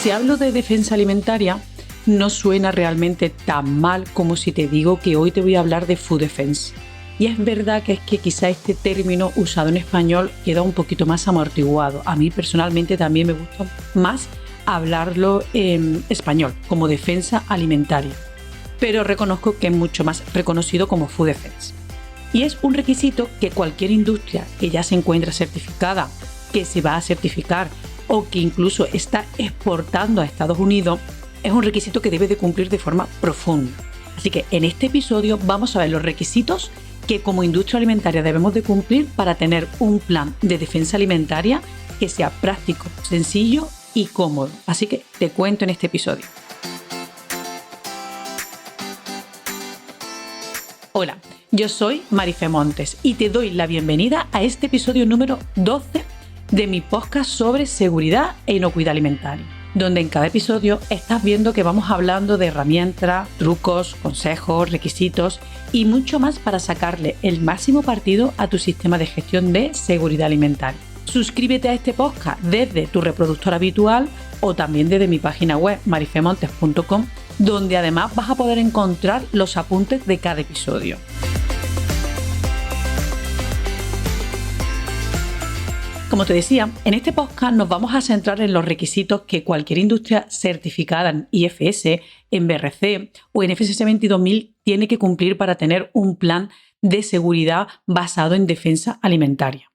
Si hablo de defensa alimentaria, no suena realmente tan mal como si te digo que hoy te voy a hablar de food defense. Y es verdad que quizá este término usado en español queda un poquito más amortiguado. A mí personalmente también me gusta más hablarlo en español, como defensa alimentaria. Pero reconozco que es mucho más reconocido como food defense. Y es un requisito que cualquier industria que ya se encuentra certificada, que se va a certificar o que incluso está exportando a Estados Unidos, es un requisito que debe de cumplir de forma profunda. Así que en este episodio vamos a ver los requisitos que como industria alimentaria debemos de cumplir para tener un plan de defensa alimentaria que sea práctico, sencillo y cómodo. Así que te cuento en este episodio. Hola, yo soy Marife Montes y te doy la bienvenida a este episodio número 12 de mi podcast sobre seguridad e inocuidad alimentaria, donde en cada episodio estás viendo que vamos hablando de herramientas, trucos, consejos, requisitos y mucho más para sacarle el máximo partido a tu sistema de gestión de seguridad alimentaria. Suscríbete a este podcast desde tu reproductor habitual o también desde mi página web marifemontes.com, donde además vas a poder encontrar los apuntes de cada episodio. Como te decía, en este podcast nos vamos a centrar en los requisitos que cualquier industria certificada en IFS, en BRC o en FSS 22000 tiene que cumplir para tener un plan de seguridad basado en defensa alimentaria.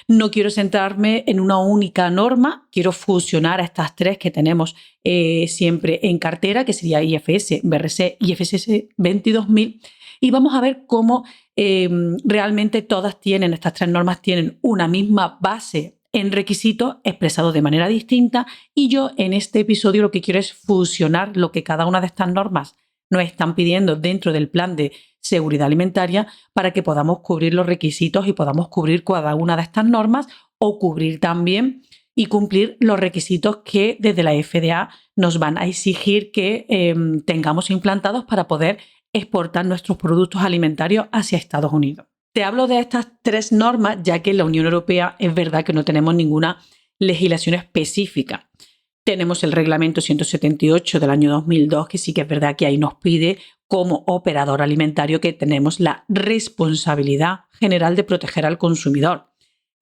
No quiero centrarme en una única norma, quiero fusionar a estas tres que tenemos siempre en cartera, que sería IFS, BRC y FSS 22000, y vamos a ver cómo realmente estas tres normas tienen una misma base en requisitos expresados de manera distinta, y yo en este episodio lo que quiero es fusionar lo que cada una de estas normas nos están pidiendo dentro del plan de seguridad alimentaria para que podamos cubrir los requisitos y podamos cubrir cada una de estas normas o cubrir también y cumplir los requisitos que desde la FDA nos van a exigir que tengamos implantados para poder exportar nuestros productos alimentarios hacia Estados Unidos. Te hablo de estas tres normas ya que en la Unión Europea es verdad que no tenemos ninguna legislación específica. Tenemos el reglamento 178 del año 2002, que sí que es verdad que ahí nos pide como operador alimentario que tenemos la responsabilidad general de proteger al consumidor.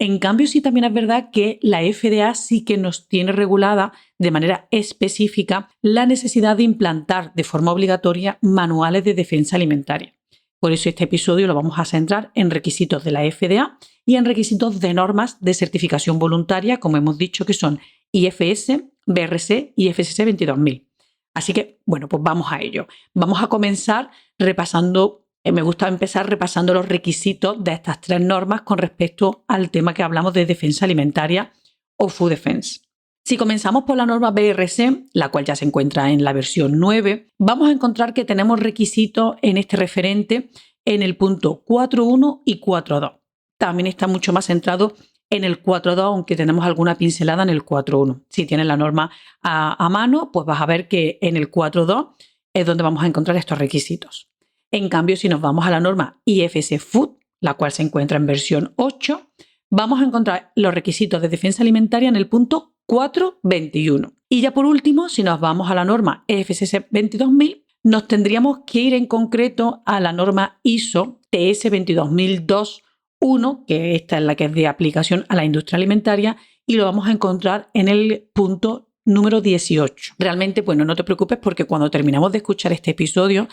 En cambio, sí también es verdad que la FDA sí que nos tiene regulada de manera específica la necesidad de implantar de forma obligatoria manuales de defensa alimentaria. Por eso este episodio lo vamos a centrar en requisitos de la FDA y en requisitos de normas de certificación voluntaria, como hemos dicho, que son IFS, BRC y FSS 22000. Así que, bueno, pues vamos a ello. Vamos a comenzar repasando. Me gusta empezar repasando los requisitos de estas tres normas con respecto al tema que hablamos de defensa alimentaria o food defense. Si comenzamos por la norma BRC, la cual ya se encuentra en la versión 9, vamos a encontrar que tenemos requisitos en este referente en el punto 4.1 y 4.2. También está mucho más centrado en el 4.2, aunque tenemos alguna pincelada en el 4.1. Si tienes la norma a mano, pues vas a ver que en el 4.2 es donde vamos a encontrar estos requisitos. En cambio, si nos vamos a la norma IFS Food, la cual se encuentra en versión 8, vamos a encontrar los requisitos de defensa alimentaria en el punto 4.21. Y ya por último, si nos vamos a la norma FSS 22000, nos tendríamos que ir en concreto a la norma ISO TS 22002-1, que esta es la que es de aplicación a la industria alimentaria, y lo vamos a encontrar en el punto número 18. Realmente, bueno, no te preocupes porque cuando terminamos de escuchar este episodio,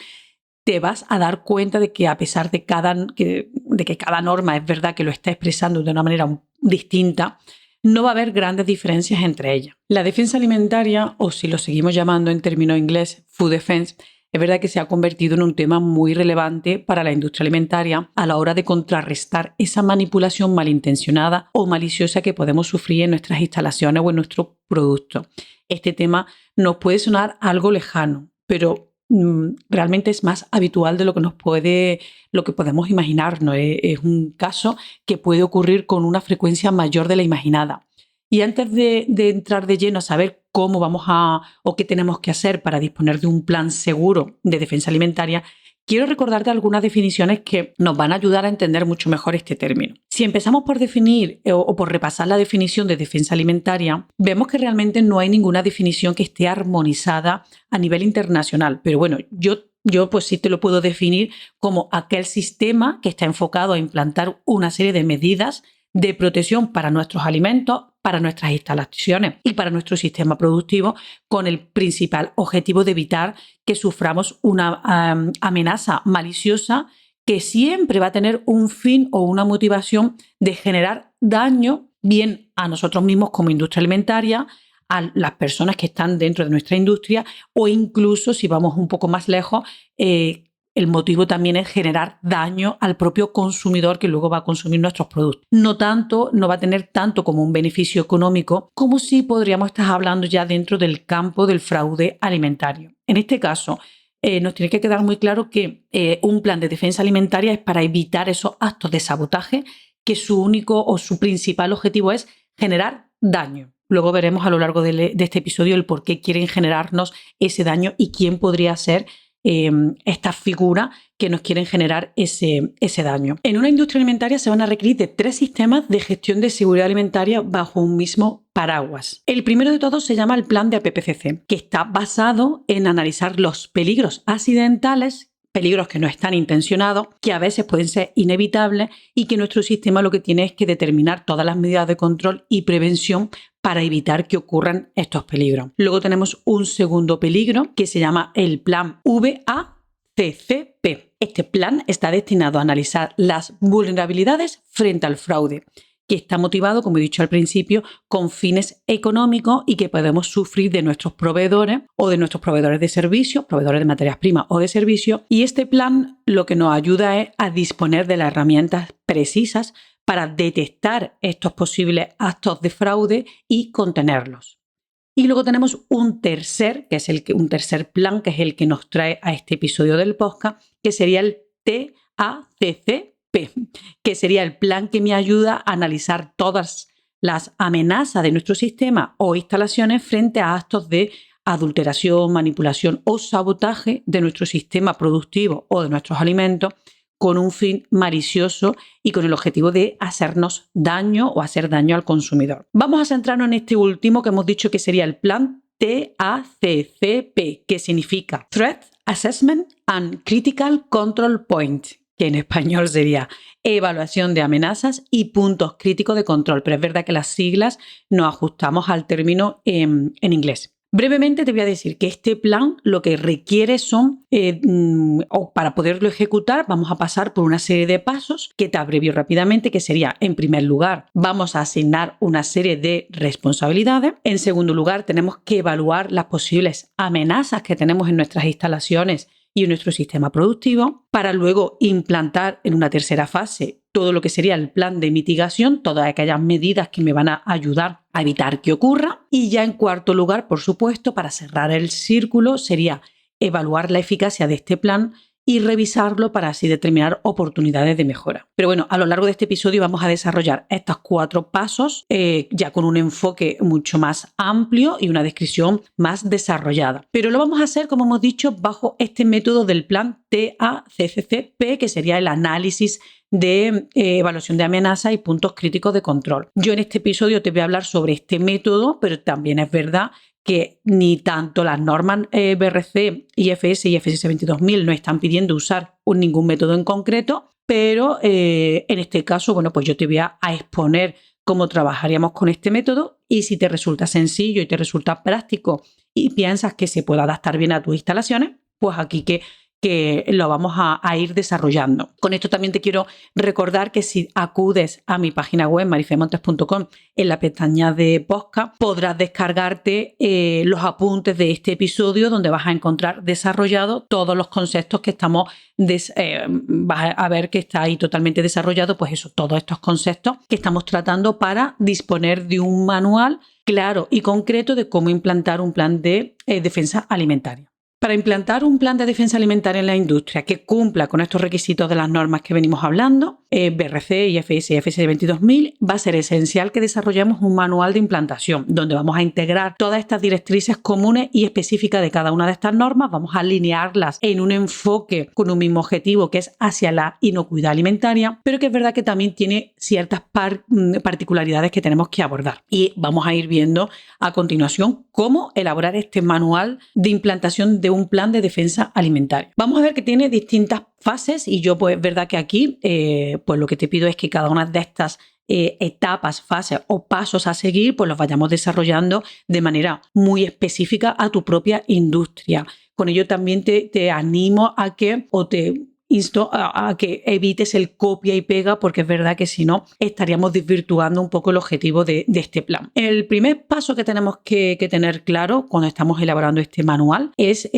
te vas a dar cuenta de que a pesar de que cada norma es verdad que lo está expresando de una manera distinta, no va a haber grandes diferencias entre ellas. La defensa alimentaria, o si lo seguimos llamando en término inglés, food defense, es verdad que se ha convertido en un tema muy relevante para la industria alimentaria a la hora de contrarrestar esa manipulación malintencionada o maliciosa que podemos sufrir en nuestras instalaciones o en nuestros productos. Este tema nos puede sonar algo lejano, pero realmente es más habitual de lo que podemos imaginarnos. Es un caso que puede ocurrir con una frecuencia mayor de la imaginada. Y antes de entrar de lleno a saber cómo o qué tenemos que hacer para disponer de un plan seguro de defensa alimentaria, quiero recordarte algunas definiciones que nos van a ayudar a entender mucho mejor este término. Si empezamos por definir o por repasar la definición de defensa alimentaria, vemos que realmente no hay ninguna definición que esté armonizada a nivel internacional. Pero bueno, yo pues sí te lo puedo definir como aquel sistema que está enfocado a implantar una serie de medidas de protección para nuestros alimentos, para nuestras instalaciones y para nuestro sistema productivo, con el principal objetivo de evitar que suframos una amenaza maliciosa que siempre va a tener un fin o una motivación de generar daño, bien a nosotros mismos como industria alimentaria, a las personas que están dentro de nuestra industria, o incluso, si vamos un poco más lejos, el motivo también es generar daño al propio consumidor que luego va a consumir nuestros productos. No va a tener tanto como un beneficio económico, como si podríamos estar hablando ya dentro del campo del fraude alimentario. En este caso, nos tiene que quedar muy claro que un plan de defensa alimentaria es para evitar esos actos de sabotaje, que su único o su principal objetivo es generar daño. Luego veremos a lo largo de este episodio el por qué quieren generarnos ese daño y quién podría ser esta figura que nos quieren generar ese daño. En una industria alimentaria se van a requerir de 3 sistemas de gestión de seguridad alimentaria bajo un mismo paraguas. El primero de todos se llama el plan de APPCC, que está basado en analizar los peligros accidentales, peligros que no están intencionados, que a veces pueden ser inevitables y que nuestro sistema lo que tiene es que determinar todas las medidas de control y prevención para evitar que ocurran estos peligros. Luego tenemos un segundo peligro que se llama el plan VACCP. Este plan está destinado a analizar las vulnerabilidades frente al fraude, que está motivado, como he dicho al principio, con fines económicos y que podemos sufrir de nuestros proveedores o de nuestros proveedores de servicios, proveedores de materias primas o de servicios. Y este plan lo que nos ayuda es a disponer de las herramientas precisas para detectar estos posibles actos de fraude y contenerlos. Y luego tenemos un tercer plan, que es el que nos trae a este episodio del podcast, que sería el TACCP, que sería el plan que me ayuda a analizar todas las amenazas de nuestro sistema o instalaciones frente a actos de adulteración, manipulación o sabotaje de nuestro sistema productivo o de nuestros alimentos, con un fin malicioso y con el objetivo de hacernos daño o hacer daño al consumidor. Vamos a centrarnos en este último que hemos dicho que sería el plan TACCP, que significa Threat Assessment and Critical Control Point, que en español sería evaluación de amenazas y puntos críticos de control, pero es verdad que las siglas nos ajustamos al término en inglés. Brevemente te voy a decir que este plan lo que requiere son, o para poderlo ejecutar, vamos a pasar por una serie de pasos que te abrevio rápidamente, que sería, en primer lugar, vamos a asignar una serie de responsabilidades. En segundo lugar, tenemos que evaluar las posibles amenazas que tenemos en nuestras instalaciones y en nuestro sistema productivo, para luego implantar en una tercera fase todo lo que sería el plan de mitigación, todas aquellas medidas que me van a ayudar a evitar que ocurra. Y ya en cuarto lugar, por supuesto, para cerrar el círculo, sería evaluar la eficacia de este plan y revisarlo para así determinar oportunidades de mejora. Pero bueno, a lo largo de este episodio vamos a desarrollar estos 4 pasos ya con un enfoque mucho más amplio y una descripción más desarrollada. Pero lo vamos a hacer, como hemos dicho, bajo este método del plan TACCP, que sería el análisis de evaluación de amenazas y puntos críticos de control. Yo en este episodio te voy a hablar sobre este método, pero también es verdad que ni tanto las normas BRC, IFS y IFS 22000 no están pidiendo usar ningún método en concreto, pero en este caso, bueno, pues yo te voy a exponer cómo trabajaríamos con este método, y si te resulta sencillo y te resulta práctico y piensas que se puede adaptar bien a tus instalaciones, pues aquí que lo vamos a ir desarrollando. Con esto también te quiero recordar que si acudes a mi página web marifemontes.com, en la pestaña de podcast podrás descargarte los apuntes de este episodio, donde vas a encontrar desarrollado todos los conceptos que estamos vas a ver que está ahí totalmente desarrollado, pues eso, todos estos conceptos que estamos tratando para disponer de un manual claro y concreto de cómo implantar un plan de defensa alimentaria. Para implantar un plan de defensa alimentaria en la industria que cumpla con estos requisitos de las normas que venimos hablando, BRC, IFS y IFS 22000, va a ser esencial que desarrollemos un manual de implantación donde vamos a integrar todas estas directrices comunes y específicas de cada una de estas normas, vamos a alinearlas en un enfoque con un mismo objetivo que es hacia la inocuidad alimentaria, pero que es verdad que también tiene ciertas particularidades que tenemos que abordar. Y vamos a ir viendo a continuación cómo elaborar este manual de implantación de un plan de defensa alimentaria. Vamos a ver que tiene distintas fases y yo pues es verdad que aquí pues lo que te pido es que cada una de estas etapas, fases o pasos a seguir pues los vayamos desarrollando de manera muy específica a tu propia industria. Con ello también te animo a que o te insto a que evites el copia y pega porque es verdad que si no estaríamos desvirtuando un poco el objetivo de este plan. El primer paso que tenemos que tener claro cuando estamos elaborando este manual es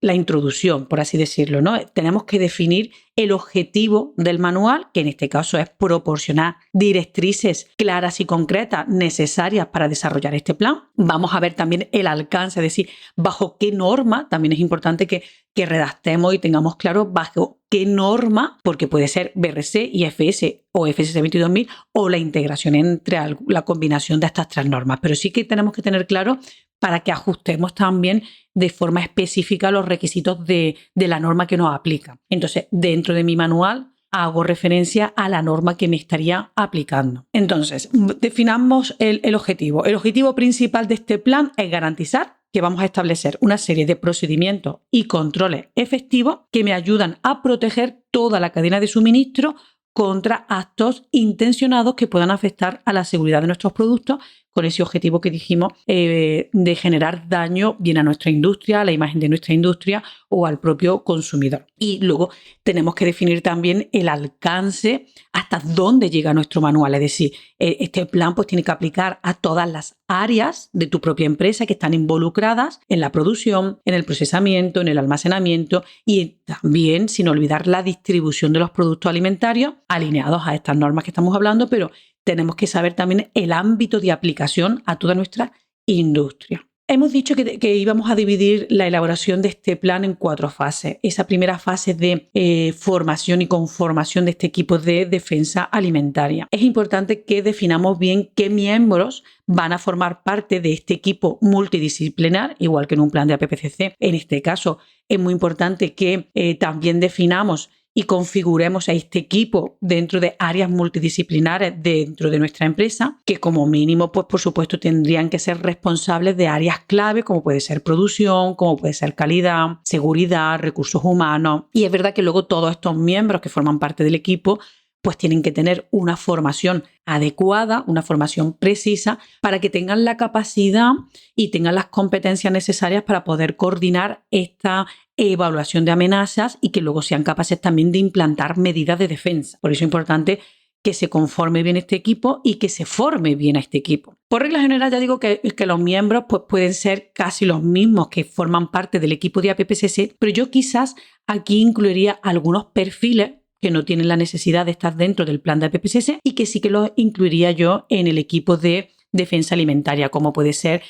la introducción, por así decirlo, ¿no? Tenemos que definir el objetivo del manual, que en este caso es proporcionar directrices claras y concretas necesarias para desarrollar este plan. Vamos a ver también el alcance, es decir, bajo qué norma, también es importante que redactemos y tengamos claro bajo qué norma, porque puede ser BRC, IFS o IFS 22000 o la integración entre la combinación de estas tres normas, pero sí que tenemos que tener claro para que ajustemos también de forma específica los requisitos de la norma que nos aplica. Entonces, dentro de mi manual hago referencia a la norma que me estaría aplicando. Entonces, definamos el objetivo. El objetivo principal de este plan es garantizar que vamos a establecer una serie de procedimientos y controles efectivos que me ayudan a proteger toda la cadena de suministro contra actos intencionados que puedan afectar a la seguridad de nuestros productos con ese objetivo que dijimos de generar daño bien a nuestra industria, a la imagen de nuestra industria o al propio consumidor. Y luego tenemos que definir también el alcance hasta dónde llega nuestro manual. Es decir, este plan pues tiene que aplicar a todas las áreas de tu propia empresa que están involucradas en la producción, en el procesamiento, en el almacenamiento y también, sin olvidar, la distribución de los productos alimentarios alineados a estas normas que estamos hablando, pero tenemos que saber también el ámbito de aplicación a toda nuestra industria. Hemos dicho que íbamos a dividir la elaboración de este plan en 4 fases. Esa primera fase de formación y conformación de este equipo de defensa alimentaria. Es importante que definamos bien qué miembros van a formar parte de este equipo multidisciplinar, igual que en un plan de APPCC. En este caso, es muy importante que también definamos y configuremos a este equipo dentro de áreas multidisciplinares dentro de nuestra empresa, que como mínimo, pues por supuesto, tendrían que ser responsables de áreas clave, como puede ser producción, como puede ser calidad, seguridad, recursos humanos. Y es verdad que luego todos estos miembros que forman parte del equipo pues tienen que tener una formación adecuada, una formación precisa para que tengan la capacidad y tengan las competencias necesarias para poder coordinar esta evaluación de amenazas y que luego sean capaces también de implantar medidas de defensa. Por eso es importante que se conforme bien este equipo y que se forme bien a este equipo. Por regla general ya digo que los miembros pues, pueden ser casi los mismos que forman parte del equipo de APPCC, pero yo quizás aquí incluiría algunos perfiles que no tienen la necesidad de estar dentro del plan de APPCC y que sí que los incluiría yo en el equipo de defensa alimentaria, como puede ser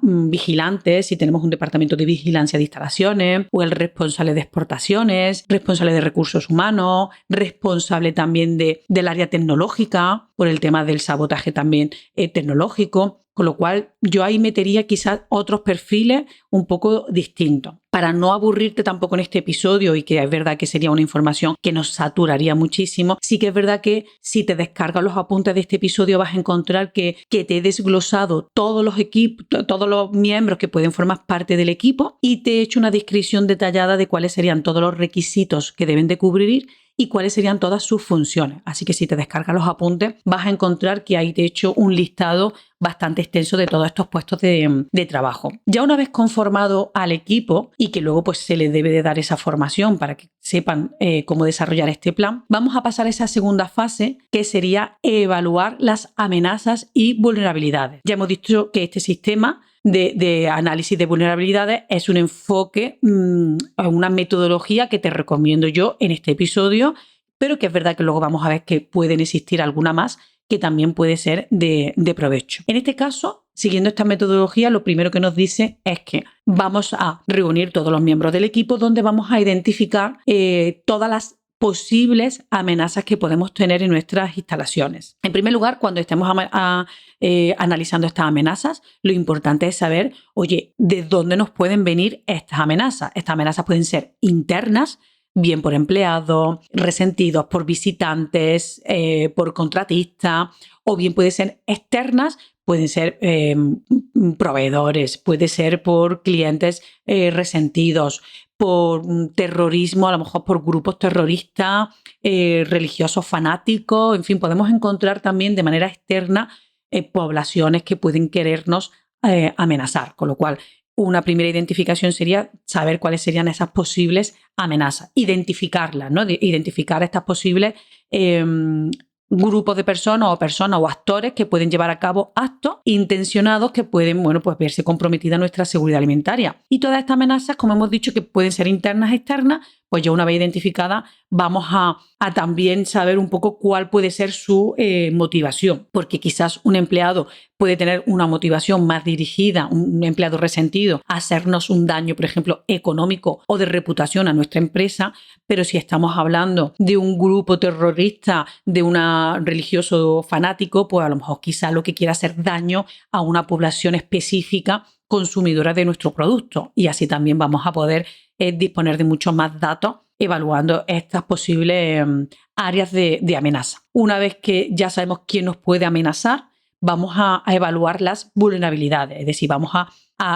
vigilantes, si tenemos un departamento de vigilancia de instalaciones, o el responsable de exportaciones, responsable de recursos humanos, responsable también del área tecnológica, por el tema del sabotaje también tecnológico, con lo cual yo ahí metería quizás otros perfiles un poco distintos. Para no aburrirte tampoco en este episodio y que es verdad que sería una información que nos saturaría muchísimo, sí que es verdad que si te descargas los apuntes de este episodio vas a encontrar que te he desglosado todos los equipos, todos los miembros que pueden formar parte del equipo y te he hecho una descripción detallada de cuáles serían todos los requisitos que deben de cubrir y cuáles serían todas sus funciones. Así que si te descargas los apuntes vas a encontrar que ahí te he hecho un listado bastante extenso de todos estos puestos de trabajo. Ya una vez conformado al equipo y que luego pues se le debe de dar esa formación para que sepan cómo desarrollar este plan, vamos a pasar a esa segunda fase que sería evaluar las amenazas y vulnerabilidades. Ya hemos dicho que este sistema de análisis de vulnerabilidades es un enfoque, una metodología que te recomiendo yo en este episodio, pero que es verdad que luego vamos a ver que pueden existir alguna más que también puede ser de provecho. En este caso, siguiendo esta metodología, lo primero que nos dice es que vamos a reunir todos los miembros del equipo donde vamos a identificar todas las posibles amenazas que podemos tener en nuestras instalaciones. En primer lugar, cuando estemos analizando estas amenazas, lo importante es saber, oye, ¿de dónde nos pueden venir estas amenazas? Estas amenazas pueden ser internas, bien por empleados, resentidos por visitantes, por contratistas, o bien pueden ser externas, pueden ser proveedores, puede ser por clientes resentidos, por terrorismo, a lo mejor por grupos terroristas, religiosos fanáticos, en fin, podemos encontrar también de manera externa poblaciones que pueden querernos amenazar, con lo cual una primera identificación sería saber cuáles serían esas posibles amenazas, identificarlas, ¿no? Identificar estas posibles grupos de personas o actores que pueden llevar a cabo actos intencionados que pueden, bueno, pues verse comprometida nuestra seguridad alimentaria. Y todas estas amenazas, como hemos dicho, que pueden ser internas, externas, pues ya una vez identificada vamos a también saber un poco cuál puede ser su motivación, porque quizás un empleado puede tener una motivación más dirigida, un empleado resentido, a hacernos un daño, por ejemplo, económico o de reputación a nuestra empresa, pero si estamos hablando de un grupo terrorista, de un religioso fanático, pues a lo mejor quizás lo que quiera hacer daño a una población específica consumidora de nuestro producto, y así también vamos a poder disponer de muchos más datos evaluando estas posibles áreas de amenaza. Una vez que ya sabemos quién nos puede amenazar, vamos a evaluar las vulnerabilidades, es decir, vamos a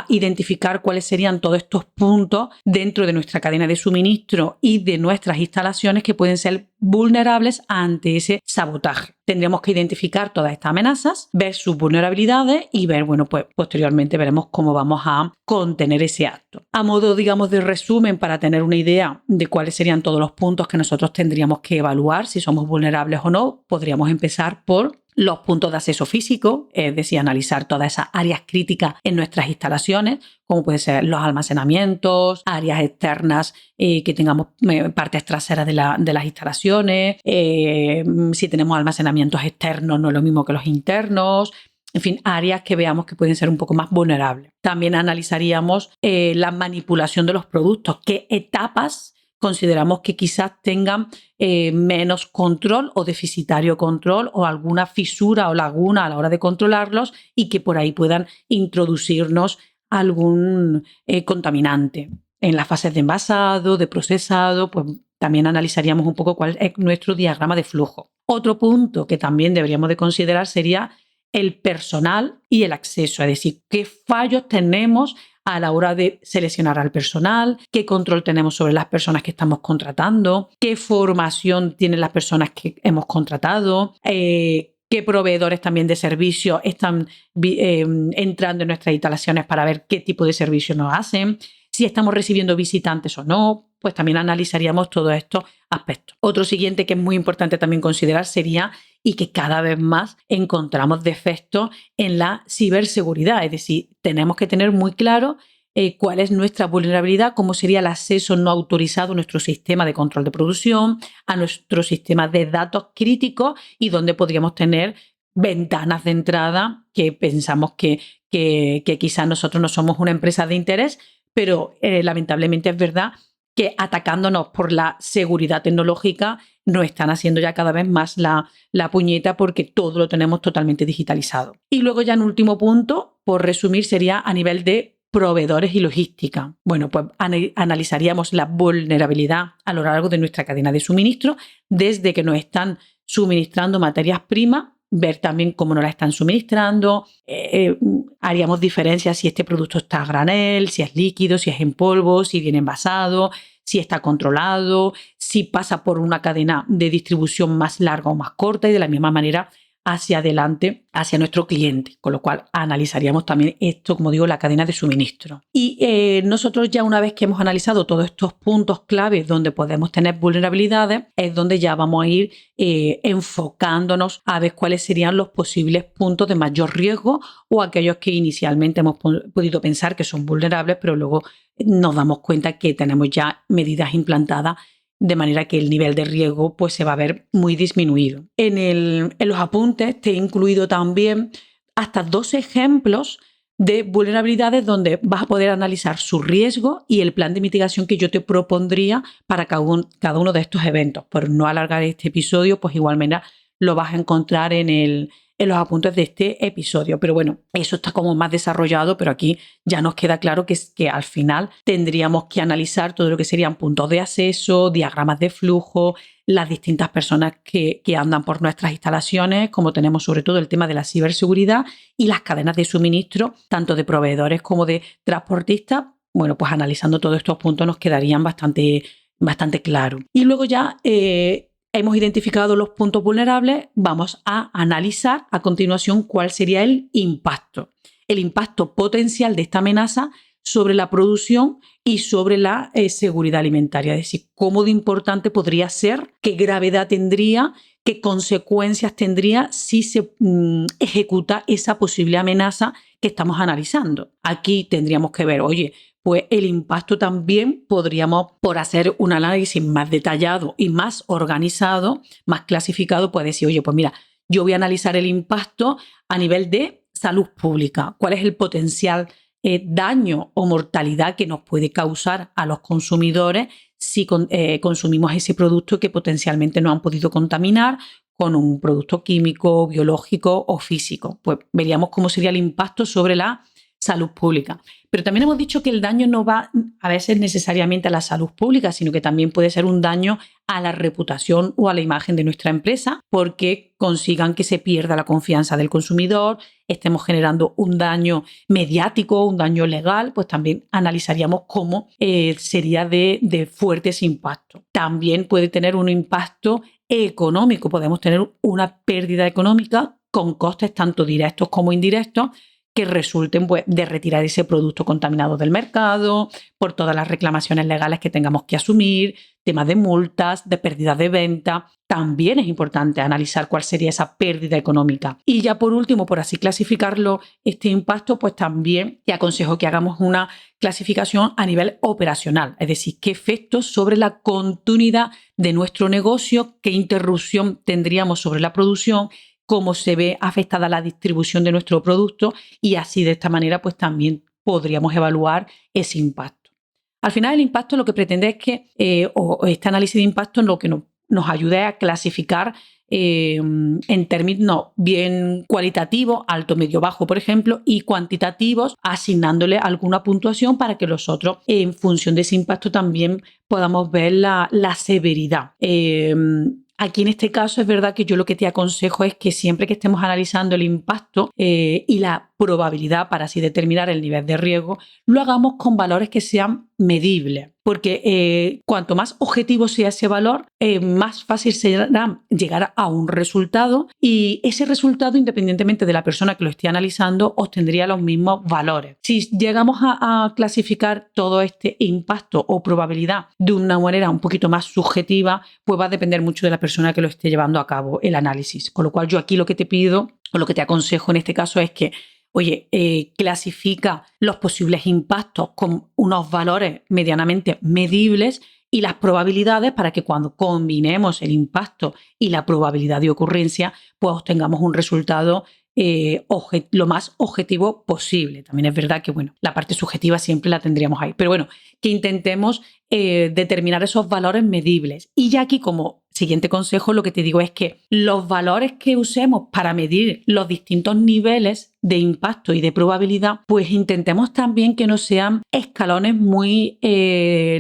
identificar cuáles serían todos estos puntos dentro de nuestra cadena de suministro y de nuestras instalaciones que pueden ser vulnerables ante ese sabotaje. Tendríamos que identificar todas estas amenazas, ver sus vulnerabilidades y ver, bueno, pues posteriormente veremos cómo vamos a contener ese acto. A modo, digamos, de resumen, para tener una idea de cuáles serían todos los puntos que nosotros tendríamos que evaluar, si somos vulnerables o no, podríamos empezar por los puntos de acceso físico, es decir, analizar todas esas áreas críticas en nuestras instalaciones, como pueden ser los almacenamientos, áreas externas que tengamos partes traseras de las instalaciones, si tenemos almacenamientos externos no es lo mismo que los internos, en fin, áreas que veamos que pueden ser un poco más vulnerables. También analizaríamos la manipulación de los productos, qué etapas consideramos que quizás tengan menos control o deficitario control o alguna fisura o laguna a la hora de controlarlos y que por ahí puedan introducirnos algún contaminante. En las fases de envasado, de procesado, pues también analizaríamos un poco cuál es nuestro diagrama de flujo. Otro punto que también deberíamos de considerar sería el personal y el acceso, es decir, qué fallos tenemos a la hora de seleccionar al personal, qué control tenemos sobre las personas que estamos contratando, qué formación tienen las personas que hemos contratado, qué proveedores también de servicios están entrando en nuestras instalaciones para ver qué tipo de servicio nos hacen, si estamos recibiendo visitantes o no, pues también analizaríamos todos estos aspectos. Otro siguiente que es muy importante también considerar sería, y que cada vez más encontramos defectos en la ciberseguridad, es decir, tenemos que tener muy claro cuál es nuestra vulnerabilidad, cómo sería el acceso no autorizado a nuestro sistema de control de producción, a nuestro sistema de datos críticos y dónde podríamos tener ventanas de entrada que pensamos que quizás nosotros no somos una empresa de interés, pero lamentablemente es verdad que atacándonos por la seguridad tecnológica nos están haciendo ya cada vez más la puñeta porque todo lo tenemos totalmente digitalizado. Y luego ya en último punto, por resumir, sería a nivel de proveedores y logística. Bueno, pues analizaríamos la vulnerabilidad a lo largo de nuestra cadena de suministro desde que nos están suministrando materias primas, ver también cómo nos la están suministrando, haríamos diferencias si este producto está a granel, si es líquido, si es en polvo, si viene envasado, si está controlado, si pasa por una cadena de distribución más larga o más corta y de la misma manera hacia adelante, hacia nuestro cliente, con lo cual analizaríamos también esto, como digo, la cadena de suministro. Y nosotros ya una vez que hemos analizado todos estos puntos claves donde podemos tener vulnerabilidades, es donde ya vamos a ir enfocándonos a ver cuáles serían los posibles puntos de mayor riesgo o aquellos que inicialmente hemos podido pensar que son vulnerables, pero luego nos damos cuenta que tenemos ya medidas implantadas de manera que el nivel de riesgo pues, se va a ver muy disminuido. En los apuntes te he incluido también hasta 2 ejemplos de vulnerabilidades donde vas a poder analizar su riesgo y el plan de mitigación que yo te propondría para cada uno de estos eventos. Por no alargar este episodio, pues igualmente lo vas a encontrar en los apuntes de este episodio. Pero bueno, eso está como más desarrollado, pero aquí ya nos queda claro que al final tendríamos que analizar todo lo que serían puntos de acceso, diagramas de flujo, las distintas personas que andan por nuestras instalaciones, como tenemos sobre todo el tema de la ciberseguridad y las cadenas de suministro, tanto de proveedores como de transportistas. Bueno, pues analizando todos estos puntos nos quedarían bastante claros. Y luego ya hemos identificado los puntos vulnerables, vamos a analizar a continuación cuál sería el impacto potencial de esta amenaza sobre la producción y sobre la seguridad alimentaria. Es decir, cómo de importante podría ser, qué gravedad tendría, qué consecuencias tendría si se ejecuta esa posible amenaza que estamos analizando. Aquí tendríamos que ver, oye, pues el impacto también podríamos, por hacer un análisis más detallado y más organizado, más clasificado, pues decir, oye, pues mira, yo voy a analizar el impacto a nivel de salud pública. ¿Cuál es el potencial daño o mortalidad que nos puede causar a los consumidores si consumimos ese producto que potencialmente nos han podido contaminar con un producto químico, biológico o físico? Pues veríamos cómo sería el impacto sobre la salud pública. Pero también hemos dicho que el daño no va a veces necesariamente a la salud pública, sino que también puede ser un daño a la reputación o a la imagen de nuestra empresa, porque consigan que se pierda la confianza del consumidor, estemos generando un daño mediático, un daño legal, pues también analizaríamos cómo sería de fuerte ese impacto. También puede tener un impacto económico, podemos tener una pérdida económica con costes tanto directos como indirectos, que resulten pues, de retirar ese producto contaminado del mercado, por todas las reclamaciones legales que tengamos que asumir, temas de multas, de pérdida de venta. También es importante analizar cuál sería esa pérdida económica. Y ya por último, por así clasificarlo, este impacto, pues también te aconsejo que hagamos una clasificación a nivel operacional, es decir, qué efectos sobre la continuidad de nuestro negocio, qué interrupción tendríamos sobre la producción, cómo se ve afectada la distribución de nuestro producto, y así de esta manera pues también podríamos evaluar ese impacto. Al final el impacto lo que pretende es que, o este análisis de impacto lo que nos ayude a clasificar en términos bien cualitativos, alto, medio, bajo, por ejemplo, y cuantitativos, asignándole alguna puntuación para que nosotros, en función de ese impacto, también podamos ver la severidad. Aquí en este caso es verdad que yo lo que te aconsejo es que siempre que estemos analizando el impacto y la probabilidad para así determinar el nivel de riesgo, lo hagamos con valores que sean medibles, porque cuanto más objetivo sea ese valor, más fácil será llegar a un resultado, y ese resultado, independientemente de la persona que lo esté analizando, obtendría los mismos valores. Si llegamos a clasificar todo este impacto o probabilidad de una manera un poquito más subjetiva, pues va a depender mucho de la persona que lo esté llevando a cabo el análisis. Con lo cual yo aquí lo que te pido o lo que te aconsejo en este caso es que oye, clasifica los posibles impactos con unos valores medianamente medibles y las probabilidades para que cuando combinemos el impacto y la probabilidad de ocurrencia, pues obtengamos un resultado lo más objetivo posible. También es verdad que, bueno, la parte subjetiva siempre la tendríamos ahí, pero bueno, que intentemos determinar esos valores medibles. Y ya aquí, como siguiente consejo, lo que te digo es que los valores que usemos para medir los distintos niveles de impacto y de probabilidad, pues intentemos también que no sean escalones muy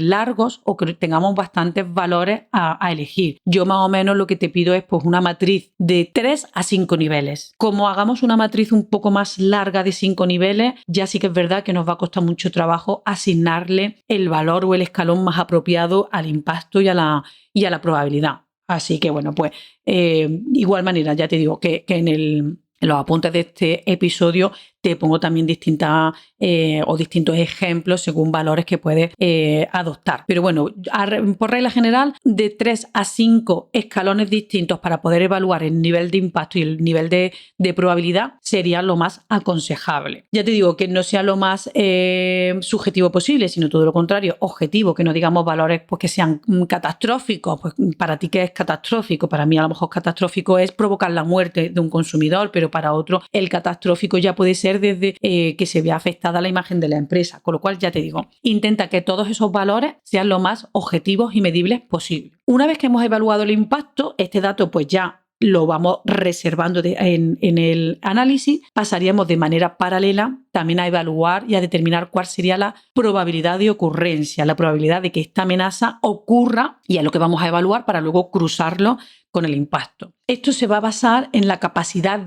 largos o que tengamos bastantes valores a elegir. Yo más o menos lo que te pido es pues una matriz de 3 a 5 niveles. Como hagamos una matriz un poco más larga de 5 niveles, ya sí que es verdad que nos va a costar mucho trabajo asignarle el valor o el escalón más apropiado al impacto y a la probabilidad. Así que bueno, pues igual manera, ya te digo que en los apuntes de este episodio te pongo también distintos ejemplos según valores que puedes adoptar. Pero bueno, por regla general, de 3 a 5 escalones distintos para poder evaluar el nivel de impacto y el nivel de probabilidad sería lo más aconsejable. Ya te digo que no sea lo más subjetivo posible, sino todo lo contrario, objetivo, que no digamos valores pues, que sean catastróficos. Pues, para ti, ¿qué es catastrófico? Para mí, a lo mejor catastrófico es provocar la muerte de un consumidor, pero para otro el catastrófico ya puede ser ser desde que se vea afectada la imagen de la empresa. Con lo cual, ya te digo, intenta que todos esos valores sean lo más objetivos y medibles posible. Una vez que hemos evaluado el impacto, este dato pues ya lo vamos reservando en el análisis. Pasaríamos de manera paralela también a evaluar y a determinar cuál sería la probabilidad de ocurrencia, la probabilidad de que esta amenaza ocurra, y es lo que vamos a evaluar para luego cruzarlo con el impacto. Esto se va a basar en la capacidad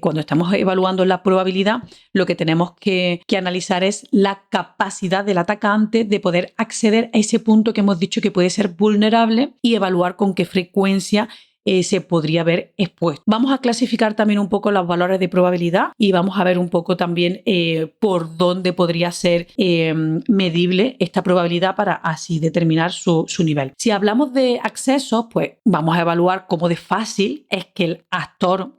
cuando estamos evaluando la probabilidad, lo que tenemos que analizar es la capacidad del atacante de poder acceder a ese punto que hemos dicho que puede ser vulnerable y evaluar con qué frecuencia se podría haber expuesto. Vamos a clasificar también un poco los valores de probabilidad y vamos a ver un poco también por dónde podría ser medible esta probabilidad para así determinar su nivel. Si hablamos de accesos, pues vamos a evaluar cómo de fácil es que el actor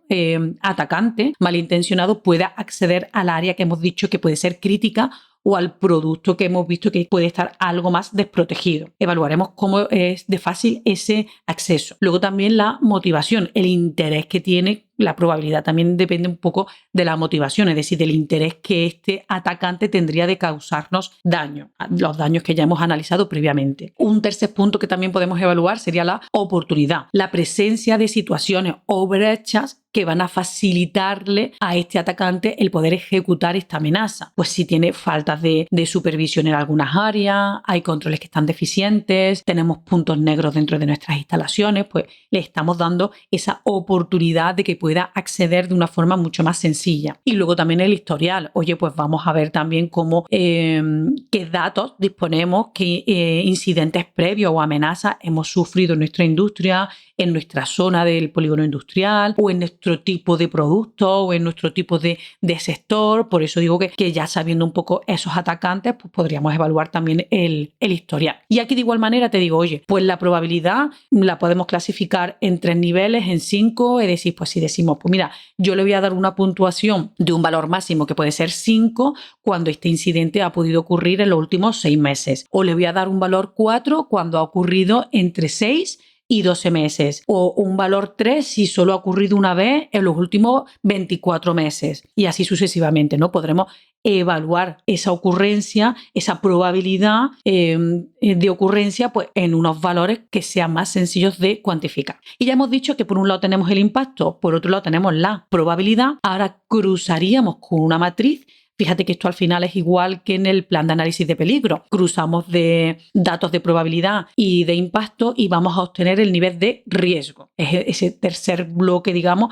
atacante malintencionado pueda acceder al área que hemos dicho que puede ser crítica o al producto que hemos visto que puede estar algo más desprotegido. Evaluaremos cómo es de fácil ese acceso. Luego también la motivación, el interés que tiene. La probabilidad también depende un poco de la motivación, es decir, del interés que este atacante tendría de causarnos daño, los daños que ya hemos analizado previamente. Un tercer punto que también podemos evaluar sería la oportunidad, la presencia de situaciones o brechas que van a facilitarle a este atacante el poder ejecutar esta amenaza. Pues si tiene faltas de supervisión en algunas áreas, hay controles que están deficientes, tenemos puntos negros dentro de nuestras instalaciones, pues le estamos dando esa oportunidad de que pueda acceder de una forma mucho más sencilla. Y luego también el historial. Oye, pues vamos a ver también cómo, qué datos disponemos, qué incidentes previos o amenazas hemos sufrido en nuestra industria, en nuestra zona del polígono industrial o en nuestro tipo de producto o en nuestro tipo de sector. Por eso digo que ya sabiendo un poco esos atacantes, pues podríamos evaluar también el historial. Y aquí de igual manera te digo, oye, pues la probabilidad la podemos clasificar en 3 niveles, en 5, es decir, pues si decimos, pues mira, yo le voy a dar una puntuación de un valor máximo que puede ser 5 cuando este incidente ha podido ocurrir en los últimos 6 meses. O le voy a dar un valor 4 cuando ha ocurrido entre 6 y 12 meses, o un valor 3 si solo ha ocurrido una vez en los últimos 24 meses, y así sucesivamente, ¿no? Podremos evaluar esa ocurrencia, esa probabilidad de ocurrencia, pues en unos valores que sean más sencillos de cuantificar. Y ya hemos dicho que por un lado tenemos el impacto, por otro lado tenemos la probabilidad. Ahora cruzaríamos con una matriz. Fíjate que esto al final es igual que en el plan de análisis de peligro. Cruzamos de datos de probabilidad y de impacto y vamos a obtener el nivel de riesgo. Es ese tercer bloque, digamos,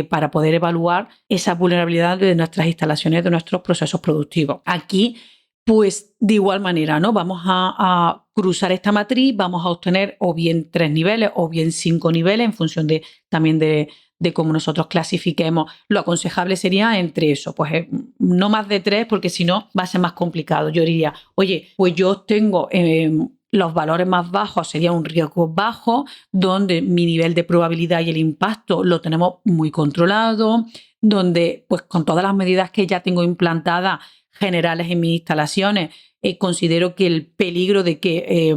para poder evaluar esa vulnerabilidad de nuestras instalaciones, de nuestros procesos productivos. Aquí, pues de igual manera, ¿no? Vamos a cruzar esta matriz, vamos a obtener o bien 3 niveles o bien 5 niveles en función también de cómo nosotros clasifiquemos. Lo aconsejable sería entre eso, pues no más de 3 porque si no va a ser más complicado. Yo diría, oye, pues yo tengo los valores más bajos, sería un riesgo bajo, donde mi nivel de probabilidad y el impacto lo tenemos muy controlado, donde pues con todas las medidas que ya tengo implantadas generales en mis instalaciones, considero que el peligro de que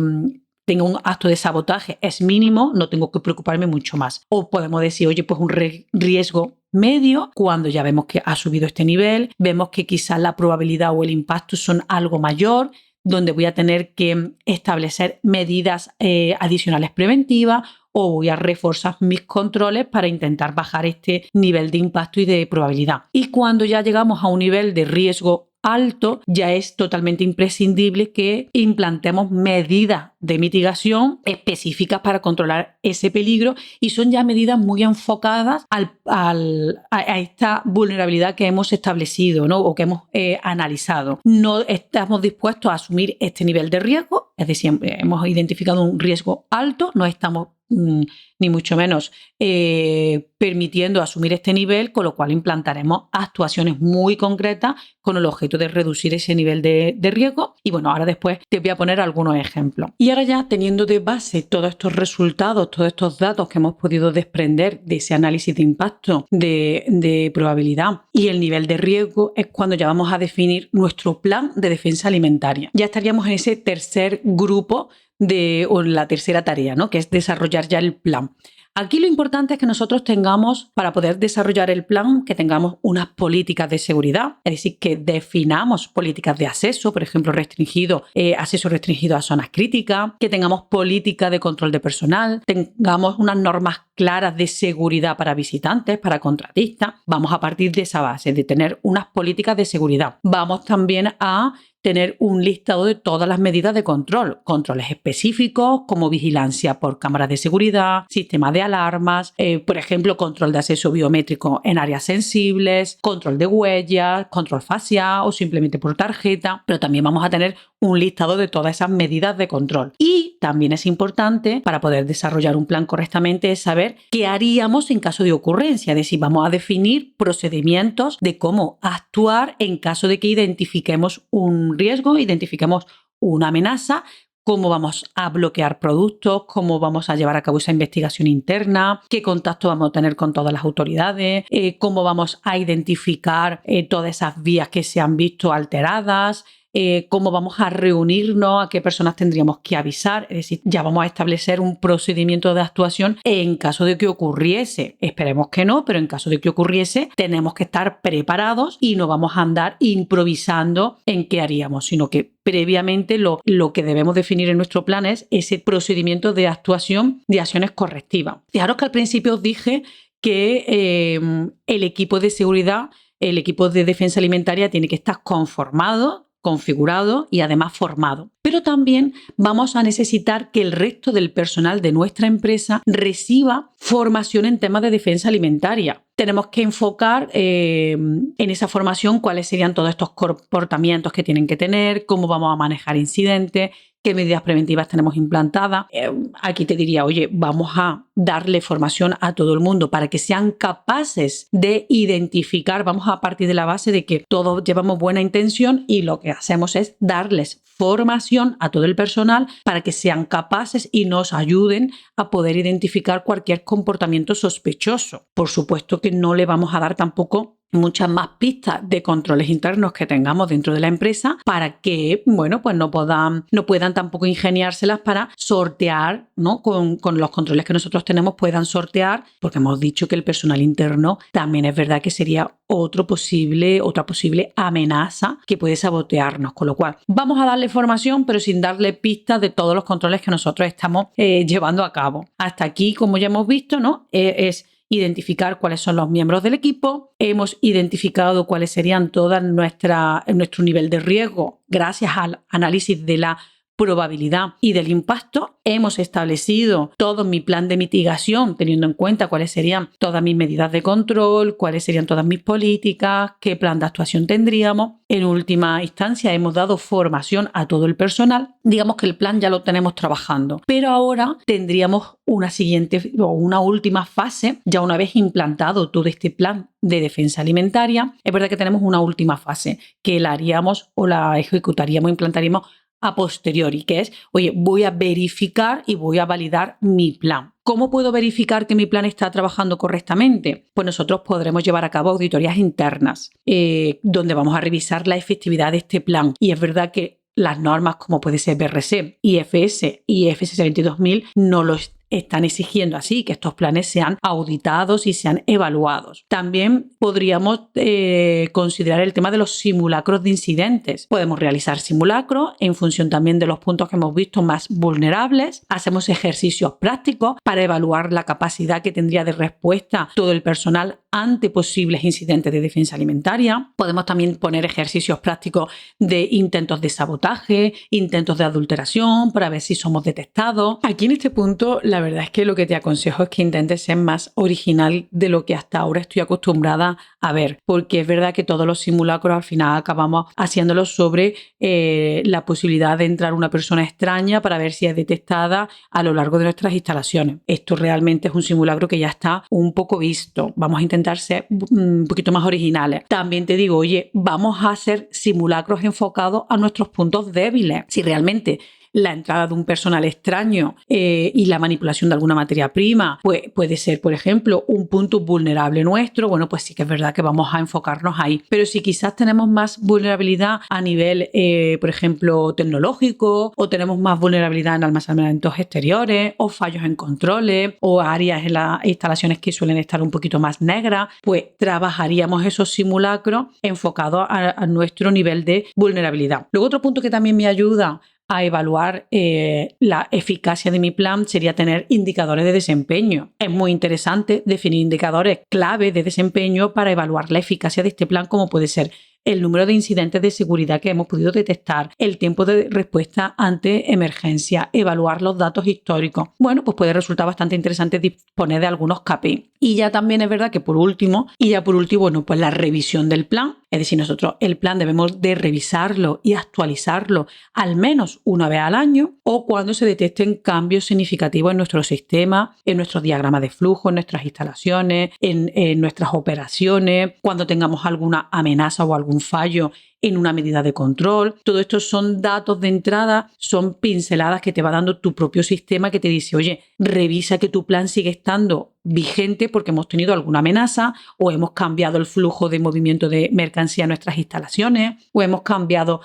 tenga un acto de sabotaje es mínimo, no tengo que preocuparme mucho más. O podemos decir, oye, pues un riesgo medio, cuando ya vemos que ha subido este nivel, vemos que quizás la probabilidad o el impacto son algo mayor, donde voy a tener que establecer medidas adicionales preventivas o voy a reforzar mis controles para intentar bajar este nivel de impacto y de probabilidad. Y cuando ya llegamos a un nivel de riesgo alto, ya es totalmente imprescindible que implantemos medidas de mitigación específicas para controlar ese peligro, y son ya medidas muy enfocadas a esta vulnerabilidad que hemos establecido, ¿no? O que hemos analizado. No estamos dispuestos a asumir este nivel de riesgo, es decir, hemos identificado un riesgo alto, no estamos ni mucho menos permitiendo asumir este nivel, con lo cual implantaremos actuaciones muy concretas con el objeto de reducir ese nivel de riesgo. Y bueno, ahora después te voy a poner algunos ejemplos. Y ahora ya teniendo de base todos estos resultados, todos estos datos que hemos podido desprender de ese análisis de impacto, de probabilidad y el nivel de riesgo, es cuando ya vamos a definir nuestro plan de defensa alimentaria. Ya estaríamos en ese tercer grupo o la tercera tarea, ¿no? Que es desarrollar ya el plan. Aquí lo importante es que nosotros tengamos, para poder desarrollar el plan, que tengamos unas políticas de seguridad, es decir, que definamos políticas de acceso, por ejemplo, acceso restringido a zonas críticas, que tengamos política de control de personal, tengamos unas normas claras de seguridad para visitantes, para contratistas. Vamos a partir de esa base, de tener unas políticas de seguridad. Vamos también a tener un listado de todas las medidas de control, controles específicos como vigilancia por cámaras de seguridad, sistema de alarmas, por ejemplo, control de acceso biométrico en áreas sensibles, control de huellas, control facial o simplemente por tarjeta, pero también vamos a tener un listado de todas esas medidas de control. Y también es importante, para poder desarrollar un plan correctamente, es saber qué haríamos en caso de ocurrencia, es decir, vamos a definir procedimientos de cómo actuar en caso de que identifiquemos un riesgo, identifiquemos una amenaza, cómo vamos a bloquear productos, cómo vamos a llevar a cabo esa investigación interna, qué contacto vamos a tener con todas las autoridades, cómo vamos a identificar todas esas vías que se han visto alteradas, cómo vamos a reunirnos, a qué personas tendríamos que avisar. Es decir, ya vamos a establecer un procedimiento de actuación en caso de que ocurriese. Esperemos que no, pero en caso de que ocurriese tenemos que estar preparados y no vamos a andar improvisando en qué haríamos, sino que previamente lo que debemos definir en nuestro plan es ese procedimiento de actuación de acciones correctivas. Fijaros que al principio os dije que el equipo de seguridad, el equipo de defensa alimentaria tiene que estar conformado, configurado y además formado. Pero también vamos a necesitar que el resto del personal de nuestra empresa reciba formación en temas de defensa alimentaria. Tenemos que enfocar en esa formación cuáles serían todos estos comportamientos que tienen que tener, cómo vamos a manejar incidentes, qué medidas preventivas tenemos implantadas. Aquí te diría, oye, vamos a darle formación a todo el mundo para que sean capaces de identificar. Vamos a partir de la base de que todos llevamos buena intención y lo que hacemos es darles formación a todo el personal para que sean capaces y nos ayuden a poder identificar cualquier comportamiento sospechoso. Por supuesto que no le vamos a dar tampoco muchas más pistas de controles internos que tengamos dentro de la empresa para que, bueno, pues no puedan tampoco ingeniárselas para sortear, ¿no? Con los controles que nosotros tenemos puedan sortear, porque hemos dicho que el personal interno también es verdad que sería otra posible amenaza que puede sabotearnos, con lo cual vamos a darle formación pero sin darle pistas de todos los controles que nosotros estamos llevando a cabo. Hasta aquí, como ya hemos visto, ¿no? Es identificar cuáles son los miembros del equipo, hemos identificado cuáles serían nuestro nivel de riesgo gracias al análisis de la probabilidad y del impacto. Hemos establecido todo mi plan de mitigación teniendo en cuenta cuáles serían todas mis medidas de control, cuáles serían todas mis políticas, qué plan de actuación tendríamos. En última instancia hemos dado formación a todo el personal. Digamos que el plan ya lo tenemos trabajando, pero ahora tendríamos una siguiente o una última fase, ya una vez implantado todo este plan de defensa alimentaria. Es verdad que tenemos una última fase que la haríamos o la ejecutaríamos, implantaríamos a posteriori, que es, oye, voy a verificar y voy a validar mi plan. ¿Cómo puedo verificar que mi plan está trabajando correctamente? Pues nosotros podremos llevar a cabo auditorías internas, donde vamos a revisar la efectividad de este plan. Y es verdad que las normas como puede ser BRC, IFS y IFS 22000 no lo están exigiendo así, que estos planes sean auditados y sean evaluados. También podríamos considerar el tema de los simulacros de incidentes. Podemos realizar simulacros en función también de los puntos que hemos visto más vulnerables. Hacemos ejercicios prácticos para evaluar la capacidad que tendría de respuesta todo el personal ante posibles incidentes de defensa alimentaria. Podemos también poner ejercicios prácticos de intentos de sabotaje, intentos de adulteración para ver si somos detectados. Aquí en este punto la verdad es que lo que te aconsejo es que intentes ser más original de lo que hasta ahora estoy acostumbrada a ver, porque es verdad que todos los simulacros al final acabamos haciéndolos sobre la posibilidad de entrar una persona extraña para ver si es detectada a lo largo de nuestras instalaciones. Esto realmente es un simulacro que ya está un poco visto. Vamos a intentar ser un poquito más originales. También te digo, oye, vamos a hacer simulacros enfocados a nuestros puntos débiles. Si realmente la entrada de un personal extraño y la manipulación de alguna materia prima, pues puede ser, por ejemplo, un punto vulnerable nuestro. Bueno, pues sí que es verdad que vamos a enfocarnos ahí. Pero si quizás tenemos más vulnerabilidad a nivel, por ejemplo, tecnológico, o tenemos más vulnerabilidad en almacenamientos exteriores, o fallos en controles, o áreas en las instalaciones que suelen estar un poquito más negras, pues trabajaríamos esos simulacros enfocados a nuestro nivel de vulnerabilidad. Luego, otro punto que también me ayuda a evaluar la eficacia de mi plan sería tener indicadores de desempeño. Es muy interesante definir indicadores clave de desempeño para evaluar la eficacia de este plan, como puede ser el número de incidentes de seguridad que hemos podido detectar, el tiempo de respuesta ante emergencia, evaluar los datos históricos. Bueno, pues puede resultar bastante interesante disponer de algunos KPI. Y ya también es verdad que por último, bueno, pues la revisión del plan. Es decir, nosotros el plan debemos de revisarlo y actualizarlo al menos una vez al año, o cuando se detecten cambios significativos en nuestro sistema, en nuestros diagramas de flujo, en nuestras instalaciones, en nuestras operaciones, cuando tengamos alguna amenaza o algún fallo en una medida de control. Todo esto son datos de entrada, son pinceladas que te va dando tu propio sistema, que te dice, oye, revisa que tu plan sigue estando vigente porque hemos tenido alguna amenaza, o hemos cambiado el flujo de movimiento de mercancía en nuestras instalaciones, o hemos cambiado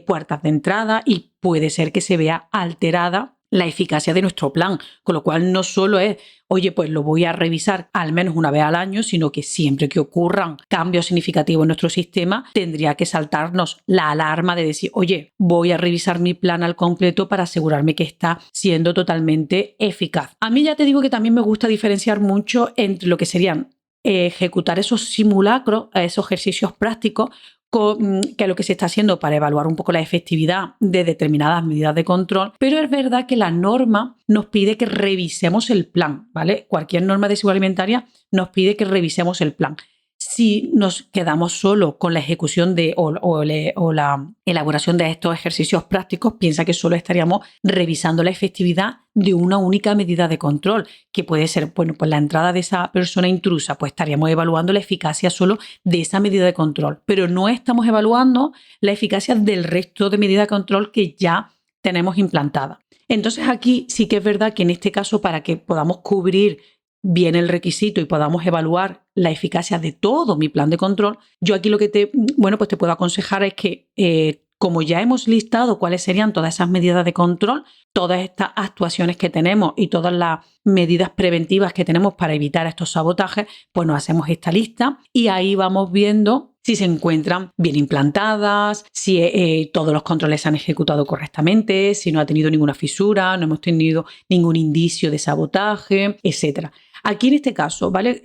puertas de entrada, y puede ser que se vea alterada la eficacia de nuestro plan, con lo cual no solo es, oye, pues lo voy a revisar al menos una vez al año, sino que siempre que ocurran cambios significativos en nuestro sistema, tendría que saltarnos la alarma de decir, oye, voy a revisar mi plan al completo para asegurarme que está siendo totalmente eficaz. A mí ya te digo que también me gusta diferenciar mucho entre lo que serían ejecutar esos simulacros, esos ejercicios prácticos, que es lo que se está haciendo para evaluar un poco la efectividad de determinadas medidas de control, pero es verdad que la norma nos pide que revisemos el plan, ¿vale? Cualquier norma de seguridad alimentaria nos pide que revisemos el plan. Si nos quedamos solo con la ejecución o la elaboración de estos ejercicios prácticos, piensa que solo estaríamos revisando la efectividad de una única medida de control, que puede ser, bueno, pues la entrada de esa persona intrusa, pues estaríamos evaluando la eficacia solo de esa medida de control, pero no estamos evaluando la eficacia del resto de medidas de control que ya tenemos implantada. Entonces aquí sí que es verdad que en este caso, para que podamos cubrir bien el requisito y podamos evaluar la eficacia de todo mi plan de control, yo aquí lo que te puedo aconsejar es que como ya hemos listado cuáles serían todas esas medidas de control, todas estas actuaciones que tenemos y todas las medidas preventivas que tenemos para evitar estos sabotajes, pues nos hacemos esta lista y ahí vamos viendo si se encuentran bien implantadas, si todos los controles se han ejecutado correctamente, si no ha tenido ninguna fisura, no hemos tenido ningún indicio de sabotaje, etc. Aquí en este caso, ¿vale?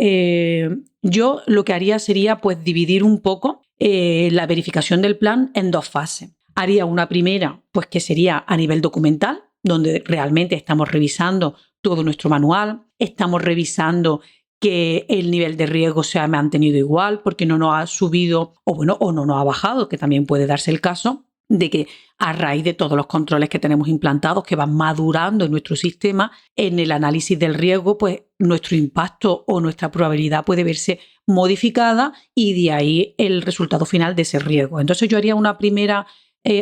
Yo lo que haría sería pues dividir un poco la verificación del plan en dos fases. Haría una primera, pues que sería a nivel documental, donde realmente estamos revisando todo nuestro manual, estamos revisando que el nivel de riesgo se ha mantenido igual porque no nos ha subido o no nos ha bajado, que también puede darse el caso de que a raíz de todos los controles que tenemos implantados, que van madurando en nuestro sistema, en el análisis del riesgo, pues nuestro impacto o nuestra probabilidad puede verse modificada y de ahí el resultado final de ese riesgo. Entonces yo haría una primera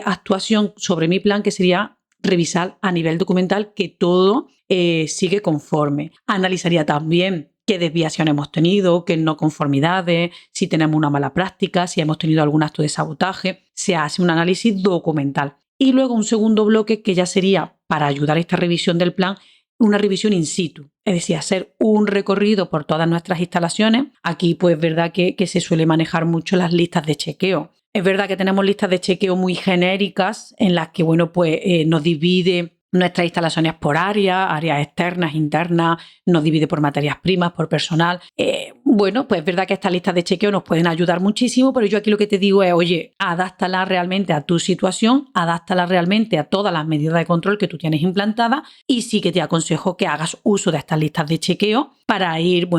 actuación sobre mi plan, que sería revisar a nivel documental que todo sigue conforme. Analizaría también qué desviación hemos tenido, qué no conformidades, si tenemos una mala práctica, si hemos tenido algún acto de sabotaje. Se hace un análisis documental. Y luego un segundo bloque que ya sería, para ayudar a esta revisión del plan, una revisión in situ. Es decir, hacer un recorrido por todas nuestras instalaciones. Aquí pues es verdad que se suele manejar mucho las listas de chequeo. Es verdad que tenemos listas de chequeo muy genéricas en las que nos divide nuestras instalaciones por áreas externas, internas, nos divide por materias primas, por personal. Pues es verdad que estas listas de chequeo nos pueden ayudar muchísimo, pero yo aquí lo que te digo es, oye, adáptala realmente a tu situación, adáptala realmente a todas las medidas de control que tú tienes implantadas, y sí que te aconsejo que hagas uso de estas listas de chequeo para ir,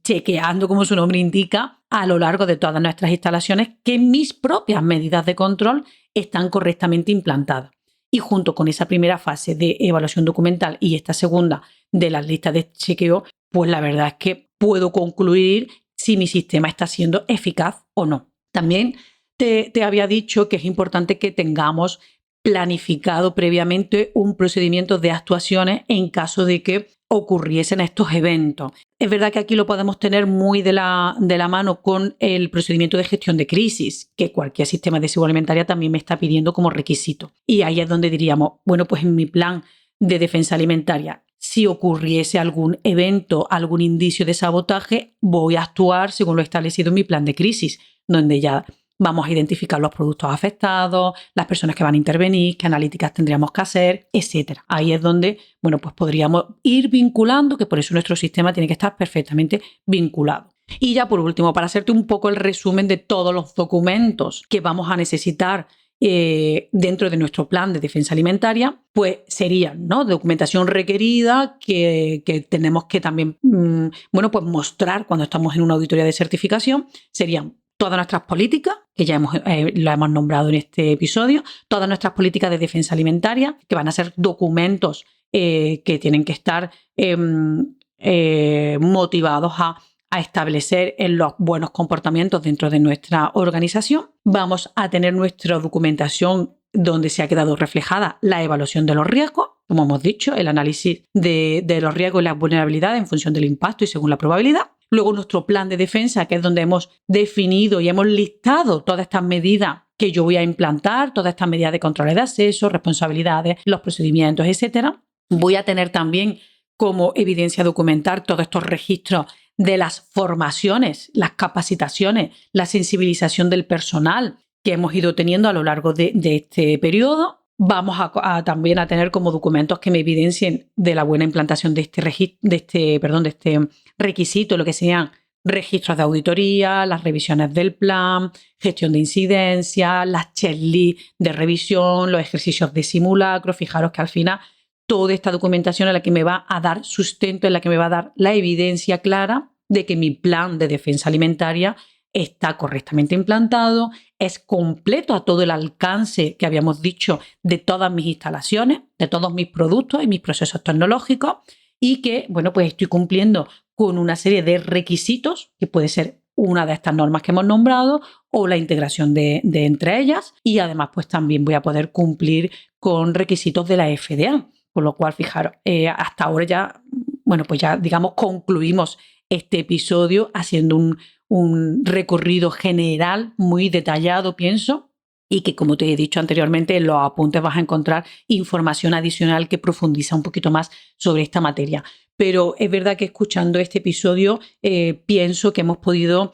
chequeando, como su nombre indica, a lo largo de todas nuestras instalaciones que mis propias medidas de control están correctamente implantadas. Y junto con esa primera fase de evaluación documental y esta segunda de las listas de chequeo, pues la verdad es que puedo concluir si mi sistema está siendo eficaz o no. También te había dicho que es importante que tengamos planificado previamente un procedimiento de actuaciones en caso de que ocurriesen estos eventos. Es verdad que aquí lo podemos tener muy de la mano con el procedimiento de gestión de crisis, que cualquier sistema de seguridad alimentaria también me está pidiendo como requisito. Y ahí es donde diríamos, bueno, pues en mi plan de defensa alimentaria, si ocurriese algún evento, algún indicio de sabotaje, voy a actuar según lo establecido en mi plan de crisis, donde ya vamos a identificar los productos afectados, las personas que van a intervenir, qué analíticas tendríamos que hacer, etc. Ahí es donde, bueno, pues podríamos ir vinculando, que por eso nuestro sistema tiene que estar perfectamente vinculado. Y ya por último, para hacerte un poco el resumen de todos los documentos que vamos a necesitar dentro de nuestro plan de defensa alimentaria, pues serían, ¿no?, documentación requerida que tenemos que también bueno, pues mostrar cuando estamos en una auditoría de certificación. Serían todas nuestras políticas, que ya lo hemos nombrado en este episodio, todas nuestras políticas de defensa alimentaria, que van a ser documentos que tienen que estar motivados a establecer los buenos comportamientos dentro de nuestra organización. Vamos a tener nuestra documentación donde se ha quedado reflejada la evaluación de los riesgos, como hemos dicho, el análisis de los riesgos y las vulnerabilidades en función del impacto y según la probabilidad. Luego nuestro plan de defensa, que es donde hemos definido y hemos listado todas estas medidas que yo voy a implantar, todas estas medidas de control de acceso, responsabilidades, los procedimientos, etc. Voy a tener también como evidencia documentar todos estos registros de las formaciones, las capacitaciones, la sensibilización del personal que hemos ido teniendo a lo largo de este periodo. Vamos también a tener como documentos que me evidencien de la buena implantación de este requisito, lo que sean registros de auditoría, las revisiones del plan, gestión de incidencia, las checklists de revisión, los ejercicios de simulacro. Fijaros que al final toda esta documentación es la que me va a dar sustento, es la que me va a dar la evidencia clara de que mi plan de defensa alimentaria está correctamente implantado, es completo a todo el alcance que habíamos dicho de todas mis instalaciones, de todos mis productos y mis procesos tecnológicos, y que, bueno, pues estoy cumpliendo con una serie de requisitos, que puede ser una de estas normas que hemos nombrado o la integración de entre ellas, y además pues también voy a poder cumplir con requisitos de la FDA, con lo cual, fijaros, hasta ahora ya, bueno, pues ya digamos concluimos este episodio haciendo un recorrido general muy detallado, pienso, y que, como te he dicho anteriormente, en los apuntes vas a encontrar información adicional que profundiza un poquito más sobre esta materia. Pero es verdad que escuchando este episodio pienso que hemos podido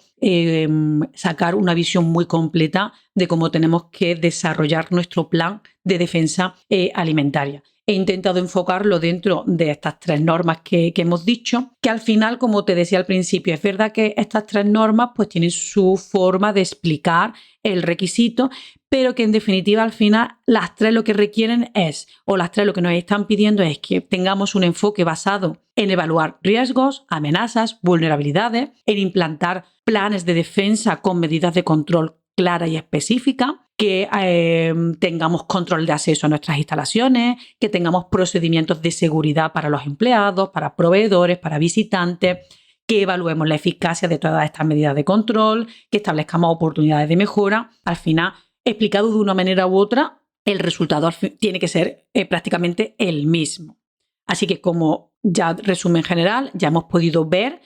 sacar una visión muy completa de cómo tenemos que desarrollar nuestro plan de defensa alimentaria. He intentado enfocarlo dentro de estas 3 normas que hemos dicho, que al final, como te decía al principio, es verdad que estas 3 normas pues tienen su forma de explicar el requisito, pero que en definitiva al final las 3 lo que requieren es, o las 3 lo que nos están pidiendo es que tengamos un enfoque basado en evaluar riesgos, amenazas, vulnerabilidades, en implantar planes de defensa con medidas de control claras y específicas, que tengamos control de acceso a nuestras instalaciones, que tengamos procedimientos de seguridad para los empleados, para proveedores, para visitantes, que evaluemos la eficacia de todas estas medidas de control, que establezcamos oportunidades de mejora. Al final, explicado de una manera u otra, el resultado tiene que ser prácticamente el mismo. Así que, como ya resumen general, ya hemos podido ver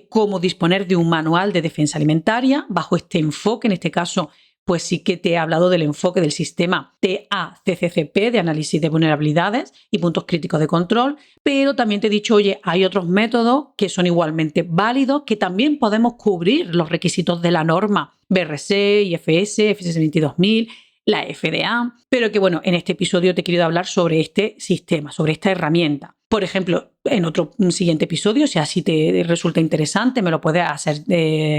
cómo disponer de un manual de defensa alimentaria bajo este enfoque. En este caso, pues sí que te he hablado del enfoque del sistema TACCCP, de análisis de vulnerabilidades y puntos críticos de control, pero también te he dicho, oye, hay otros métodos que son igualmente válidos, que también podemos cubrir los requisitos de la norma BRC, IFS, FSS 22000, la FDA, pero que, bueno, en este episodio te he querido hablar sobre este sistema, sobre esta herramienta. Por ejemplo, en un siguiente episodio, si así te resulta interesante, me lo puedes hacer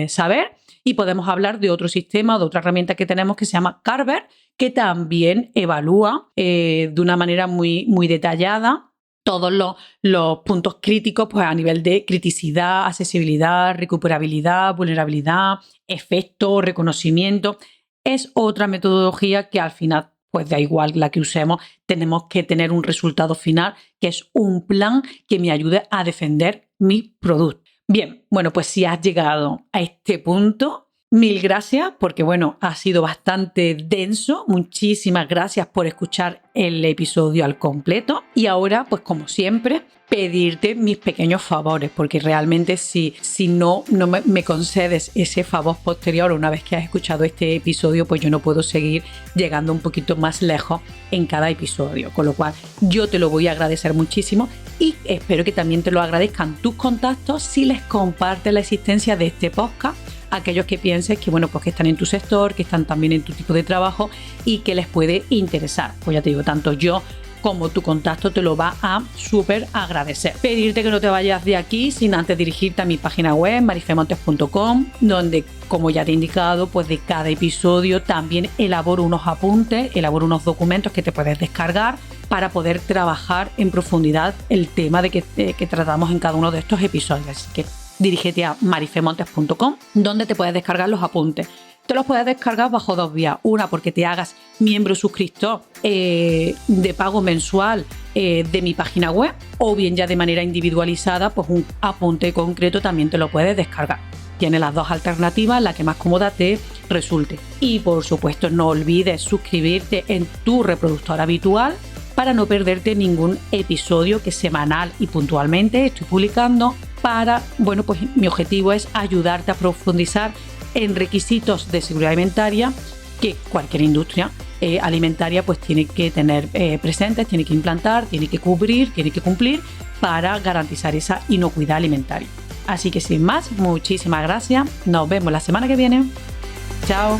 saber, y podemos hablar de otro sistema o de otra herramienta que tenemos que se llama Carver, que también evalúa de una manera muy, muy detallada todos los puntos críticos, pues a nivel de criticidad, accesibilidad, recuperabilidad, vulnerabilidad, efecto, reconocimiento. Es otra metodología que al final, pues da igual la que usemos, tenemos que tener un resultado final, que es un plan que me ayude a defender mi producto. Bien, bueno, pues si has llegado a este punto, Mil gracias, porque bueno, ha sido bastante denso. Muchísimas gracias por escuchar el episodio al completo. Y ahora, pues como siempre, pedirte mis pequeños favores, porque realmente si no me concedes ese favor posterior una vez que has escuchado este episodio, pues yo no puedo seguir llegando un poquito más lejos en cada episodio. Con lo cual, yo te lo voy a agradecer muchísimo y espero que también te lo agradezcan tus contactos si les compartes la existencia de este podcast. Aquellos que pienses que, bueno, pues que están en tu sector, que están también en tu tipo de trabajo y que les puede interesar. Pues ya te digo, tanto yo como tu contacto te lo va a súper agradecer. Pedirte que no te vayas de aquí sin antes dirigirte a mi página web, marifemontes.com, donde, como ya te he indicado, pues de cada episodio también elaboro unos apuntes, elaboro unos documentos que te puedes descargar para poder trabajar en profundidad el tema que tratamos en cada uno de estos episodios. Así que dirígete a marifemontes.com, donde te puedes descargar los apuntes. Te los puedes descargar bajo dos vías. Una, porque te hagas miembro suscriptor de pago mensual de mi página web, o bien ya de manera individualizada, pues un apunte concreto también te lo puedes descargar. Tienes las dos alternativas, la que más cómoda te resulte. Y por supuesto, no olvides suscribirte en tu reproductor habitual para no perderte ningún episodio que semanal y puntualmente estoy publicando. Bueno, pues mi objetivo es ayudarte a profundizar en requisitos de seguridad alimentaria que cualquier industria alimentaria pues tiene que tener presentes, tiene que implantar, tiene que cubrir, tiene que cumplir para garantizar esa inocuidad alimentaria. Así que sin más, muchísimas gracias. Nos vemos la semana que viene. Chao.